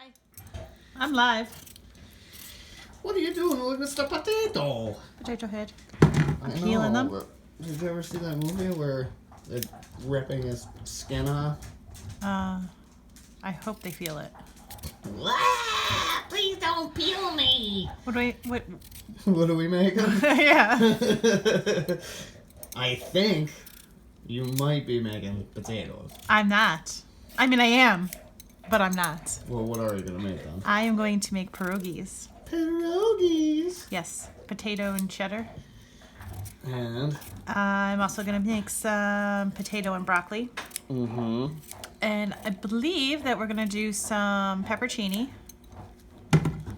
Hi. I'm live. What are you doing with Mr. Potato? Potato head. I'm peeling them. Did you ever see that movie where they're ripping his skin off? I hope they feel it. Ah, please don't peel me. What? What are we making? Yeah. I think you might be making potatoes. I'm not. I mean, I am, but I'm not. Well, what are you going to make then? I am going to make pierogies. Pierogies. Yes, potato and cheddar. And? I'm also going to make some potato and broccoli. Mm-hmm. And I believe that we're going to do some peppercini.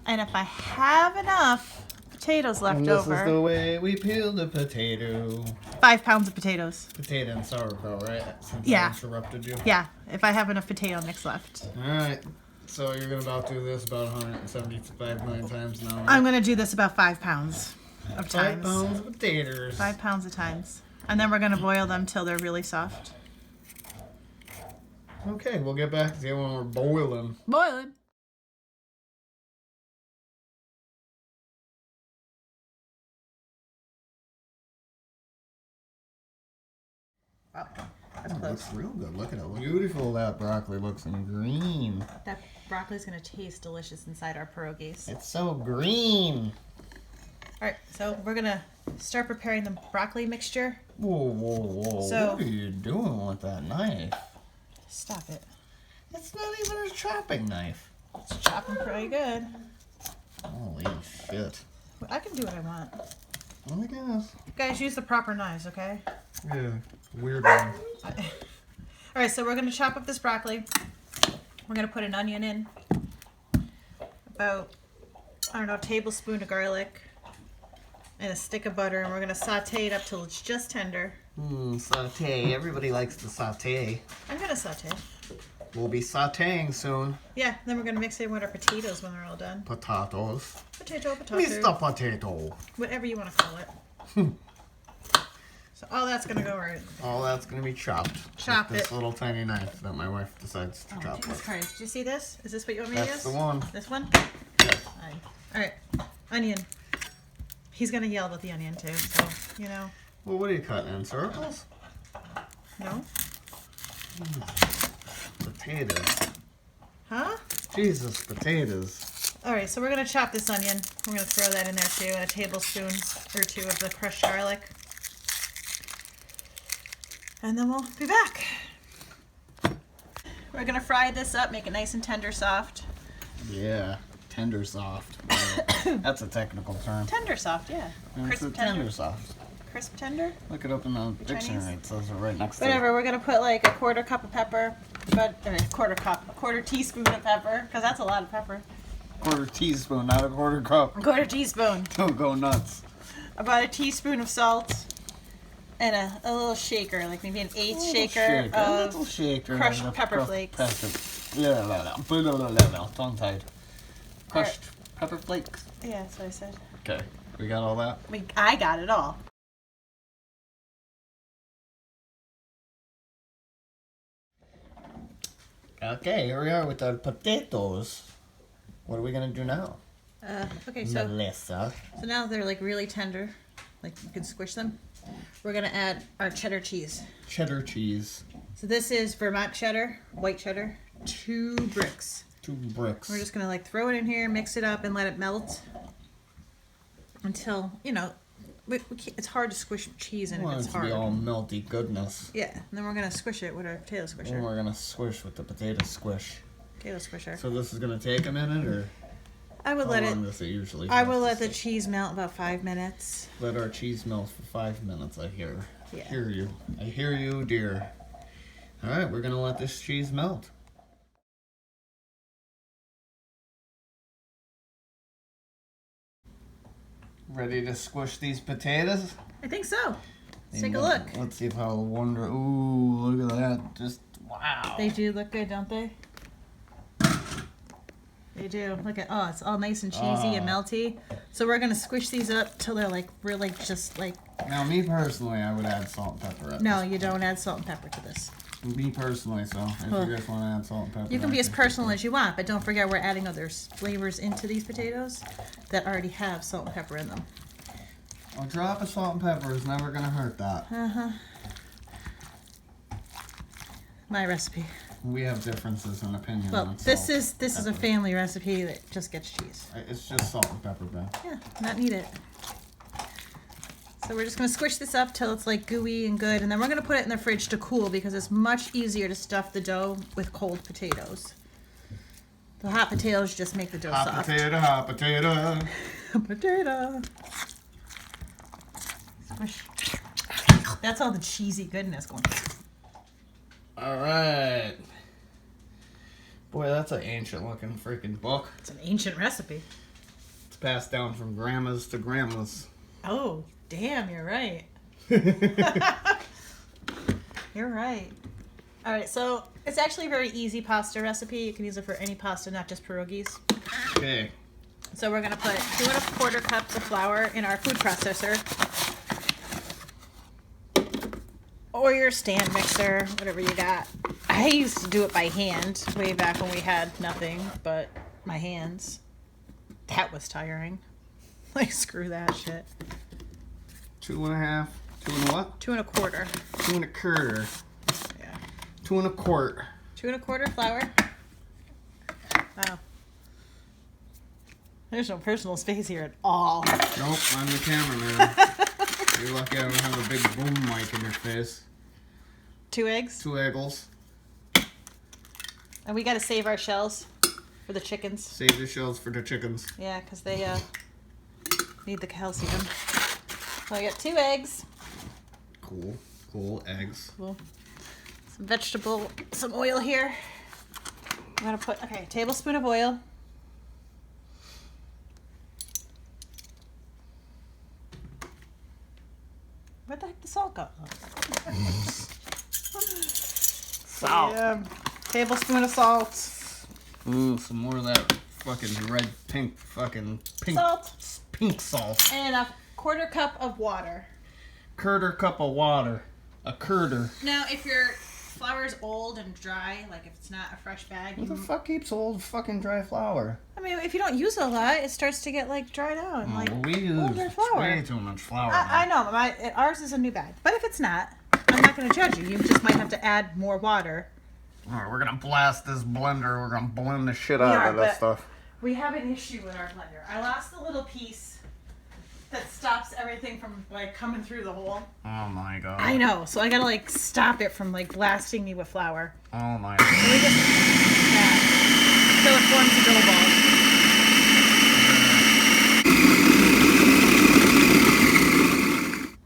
And if I have enough potatoes left And this over. is the way we peel the potato. 5 pounds of potatoes. Potato and sauerkraut, right? Since Yeah. I interrupted you. Yeah, if I have enough potato mix left. Alright. So you're going to about do this about 175 million times now, right? I'm going to do this about 5 pounds of 5 times. pounds of potatoes. 5 pounds of times. And then we're going to boil them till they're really soft. Okay, we'll get back to you when we're boiling. Boiling. Wow, that's It close. looks real good. Look at how beautiful that broccoli looks in green. That broccoli's going to taste delicious inside our pierogies. It's so green. Alright, so we're going to start preparing the broccoli mixture. Whoa, whoa, whoa. So- What are you doing with that knife? Stop it. It's not even a chopping knife. It's chopping pretty good. Holy shit. I can do what I want. I guess. Guys, use the proper knives, okay? Yeah, weird one. Alright, so we're going to chop up this broccoli. We're going to put an onion in. About, I don't know, a tablespoon of garlic. And a stick of butter. And we're going to saute it up till it's just tender. Saute. Everybody likes to saute. I'm going to saute. We'll be sauteing soon. Yeah, then we're going to mix it in with our potatoes when they're all done. Potatoes. Potato. Mr. Potato. Whatever you want to call it. So all that's going to go right. All that's going to be chopped. Chop with it. this little tiny knife that my wife decides to Oh, chop Jesus with. Christ. Did you see this? Is this what you want me to That's use? the one. This one? Yes. Alright. Onion. He's going to yell about the onion too, so, you know. Well, what are you cutting in circles? No? Potatoes. Huh? Jesus, potatoes. Alright, so we're going to chop this onion. We're going to throw that in there too, and a tablespoon or two of the crushed garlic. And then we'll be back. We're going to fry this up, make it nice and tender soft. Yeah, tender soft. That's a technical term. Tender soft, yeah. And it's Crisp a tender soft. Crisp tender? Look it up in the dictionary. Chinese? It says it right next to Whatever, we're going to put like a quarter cup of pepper. But, a quarter teaspoon of pepper, because that's a lot of pepper. Quarter teaspoon, not a quarter cup. A quarter teaspoon. Don't go nuts. About a teaspoon of salt. And a little shaker, like maybe an eighth shaker A of little shaker. crushed of pepper flakes. Tongue tied. Crushed pepper flakes. Yeah, that's what I said. Okay, we got all that. I got it all. Okay, here we are with our potatoes. What are we gonna do now, Okay, so Melissa? now they're like really tender, like you can squish them. We're gonna add our cheddar cheese. Cheddar cheese. So this is Vermont cheddar, white cheddar, 2 bricks. 2 bricks. We're just gonna like throw it in here, mix it up, and let it melt until it's hard to squish cheese in We want if it it's to hard. be all melty goodness. Yeah, and then we're gonna squish it with our potato And squisher. we're gonna squish with the potato squish. Potato squisher. So this is gonna take a minute, or I would how let long it. does it usually? I take will to let the sit? cheese melt about 5 minutes. Let our cheese melt for 5 minutes. I hear. Yeah. Hear you. I hear you, dear. All right, we're gonna let this cheese melt. Ready to squish these potatoes? I think so. Let's take a look. Let's see if how wonder. Ooh, look at that! Just wow. They do look good, don't they? They do. Look at it's all nice and cheesy and melty. So we're gonna squish these up till they're like really just like. Now, me personally, I would add salt and pepper. No, you don't add salt and pepper to this. Me personally, so if Well, you guys want to add salt and pepper. You can be that's as it. personal as you want, but don't forget we're adding other flavors into these potatoes that already have salt and pepper in them. A drop of salt and pepper is never gonna hurt that. My recipe. We have differences in opinion. Well, on this salt, is a pepper. family recipe that just gets cheese. It's just salt and pepper, Ben. Yeah, not need it. So we're just gonna squish this up till it's like gooey and good, and then we're gonna put it in the fridge to cool because it's much easier to stuff the dough with cold potatoes. The hot potatoes just make the dough Hot soft. potato, hot potato. Potato. Squish. That's all the cheesy goodness going. All right. Boy, that's an ancient looking freaking book. It's an ancient recipe. It's passed down from grandmas to grandmas. Oh, damn, you're right. You're right. All right, so it's actually a very easy pasta recipe. You can use it for any pasta, not just pierogies. Okay. So we're gonna put 2 1/4 cups of flour in our food processor. Or your stand mixer, whatever you got. I used to do it by hand way back when we had nothing but my hands. That was tiring. Like, screw that shit. 2.5. 2 and what? 2 1/4. 2 1/4. Yeah. 2 1/4. 2 1/4 flour. Wow. There's no personal space here at all. Nope, I'm the cameraman. You're lucky I don't have a big boom mic in your face. 2 eggs. 2 eggs. And we gotta save our shells for the chickens. Save the shells for the chickens. Yeah, because they need the calcium. So I got 2 eggs. Cool. Cool. Eggs. Cool. Some oil here. I'm gonna put, a tablespoon of oil. Where'd the heck the salt go? Salt. Yeah. Tablespoon of salt. Ooh, some more of that fucking red, pink Salt. pink salt. And a 1/4 cup of water. Curder cup of water. A curder. Now, if your flour is old and dry, like if it's not a fresh bag, Who the fuck keeps old fucking dry flour? I mean, if you don't use it a lot, it starts to get like dried out. And, like, Well, we older use flour. way too much flour. I know, ours is a new bag. But if it's not, I'm not going to judge you. You just might have to add more water. Alright, we're gonna blast this blender. We're gonna blend the shit We out are, of that but- stuff. We have an issue with our blender. I lost the little piece that stops everything from like coming through the hole. Oh my god. I know, so I gotta like stop it from like blasting me with flour. Oh my So god. we just till it forms a dough ball.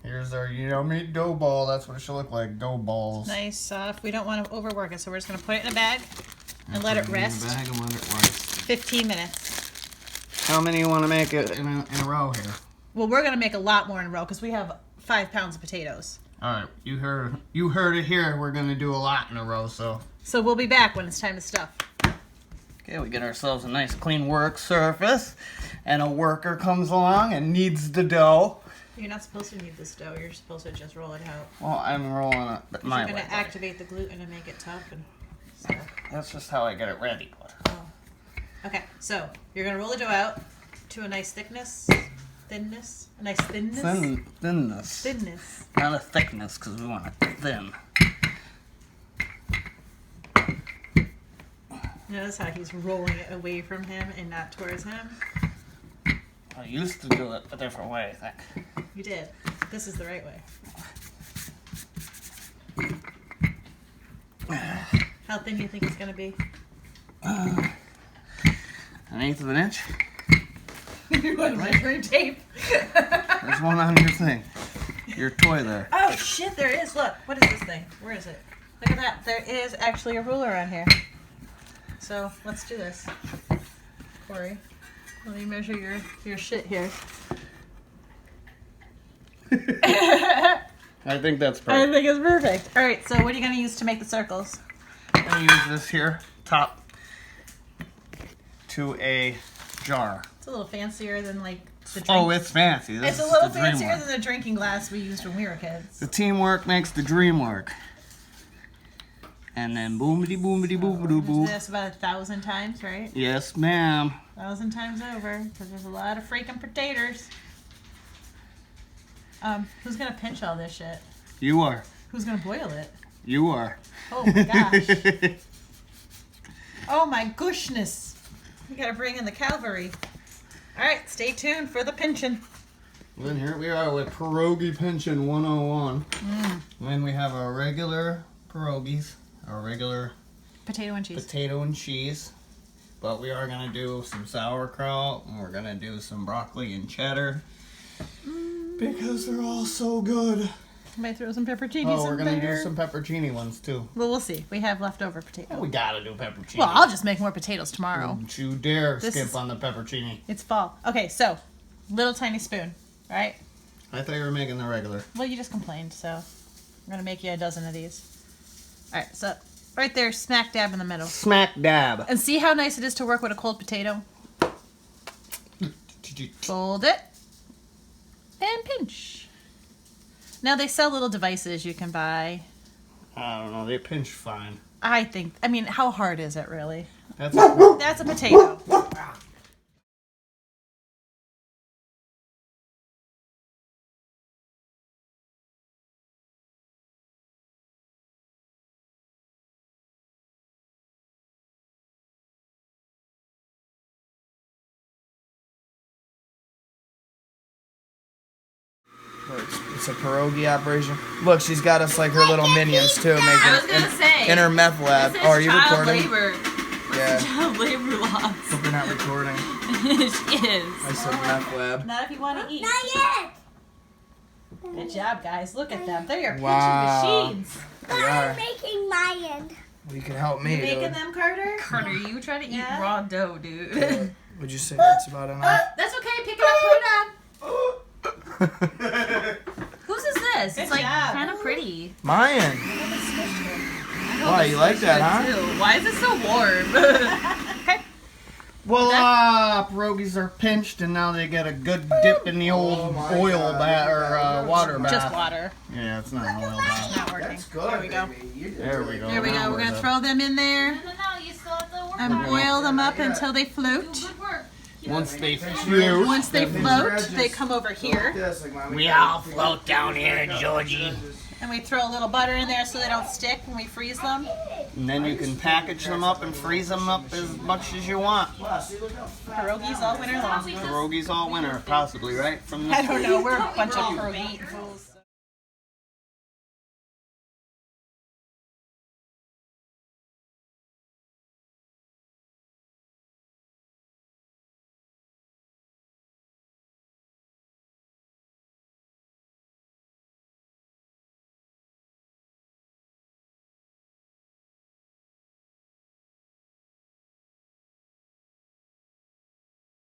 Here's our yummy dough ball. That's what it should look like. Dough balls. Nice, soft. We don't want to overwork it, so we're just gonna put it in a bag and let it Put in the rest. bag and let it rest. 15 minutes. How many you want to make it in a row here? Well, we're gonna make a lot more in a row because we have 5 pounds of potatoes. All right, you heard it here. We're gonna do a lot in a row, so. So we'll be back when it's time to stuff. Okay, we get ourselves a nice clean work surface, and a worker comes along and kneads the dough. You're not supposed to knead this dough. You're supposed to just roll it out. Well, I'm rolling it my You're way. gonna activate the gluten and make it tough. And so. That's just how I get it ready. Okay, so you're gonna roll the dough out to a nice thinness, a nice thinness, Thinness. thinness. Not a thickness, because we want it thin. Notice how he's rolling it away from him and not towards him. I used to do it a different way, I think. You did. This is the right way. How thin do you think it's gonna be? 1/8 of an inch. You want measuring tape? There's one on your thing. Your toy there. Oh shit, there is. Look, what is this thing? Where is it? Look at that. There is actually a ruler on here. So let's do this. Corey, let me measure your shit here. I think that's I perfect. think it's perfect. All right, so what are you gonna use to make the circles? I'm gonna use this here top to a jar. It's a little fancier than like the drink. Oh, it's fancy. This It's a is little the dream fancier work. than the drinking glass we used when we were kids. The teamwork makes the dream work. And then boomity boomity boomity Do boo. this about 1,000 times, right? Yes, ma'am. 1,000 times over, because there's a lot of freaking potatoes. Who's gonna pinch all this shit? You are. Who's gonna boil it? You are. Oh my gosh. Oh my gooshness. We gotta bring in the cavalry. Alright, stay tuned for the pinching. Then here we are with pierogi pinching 101. Then we have our regular pierogies, our regular Potato and cheese. potato and cheese. But we are gonna do some sauerkraut, and we're gonna do some broccoli and cheddar. Because they're all so good. Might throw some pepperoncinis Oh, we're in gonna there. do some pepperoni ones too. Well, we'll see. We have leftover potato. We gotta do pepperoni. Well, I'll just make more potatoes tomorrow. Don't you dare This skip is- on the pepperoni. It's fall. Okay, so little tiny spoon, right? I thought you were making the regular. Well, you just complained, so I'm gonna make you a dozen of these. All right, so right there, smack dab in the middle. Smack dab. And see how nice it is to work with a cold potato? Fold it and pinch. Now they sell little devices you can buy. I don't know, they pinch fine. I mean, how hard is it really? That's That's a potato. It's a pierogi operation. Look, she's got us like her little minions too, making I was gonna say. in her meth lab. This Oh, are is you child recording? labor. Yeah. Child labor laws. Hope you're not recording. She is. I said meth lab. Not if you want to eat. Not yet. Good job, guys. Look at them. They're your Wow. pinching machines. We are. I'm making my end. Well, you can help me, You making dude. them, Carter? Carter, you try to eat Yeah? raw dough, dude. Would you say that's about enough? That's okay. Pick it up, put it on. Whose is this? Good It's like job. kind of pretty. Mine. Why, you like that, huh? Too. Why is it so warm? Voila! Pierogies are pinched, and now they get a good dip in the old oil bath or water bath. Just water. Yeah, it's not an oil bath. Not working. good. There we go. There we go. There we Now go. We're going to the- throw them in there No, you still have to work and on it. boil them up until they float. Good work. Once they float, Once they float, they come over here. Yes, like mine. we all float down here, Georgie. And we throw a little butter in there so they don't stick when we freeze them. And then you can package them up and freeze them up as much as you want. Pierogies all winter long. Pierogies all winter, possibly, right? From I this don't know. We're a bunch of pierogi fools.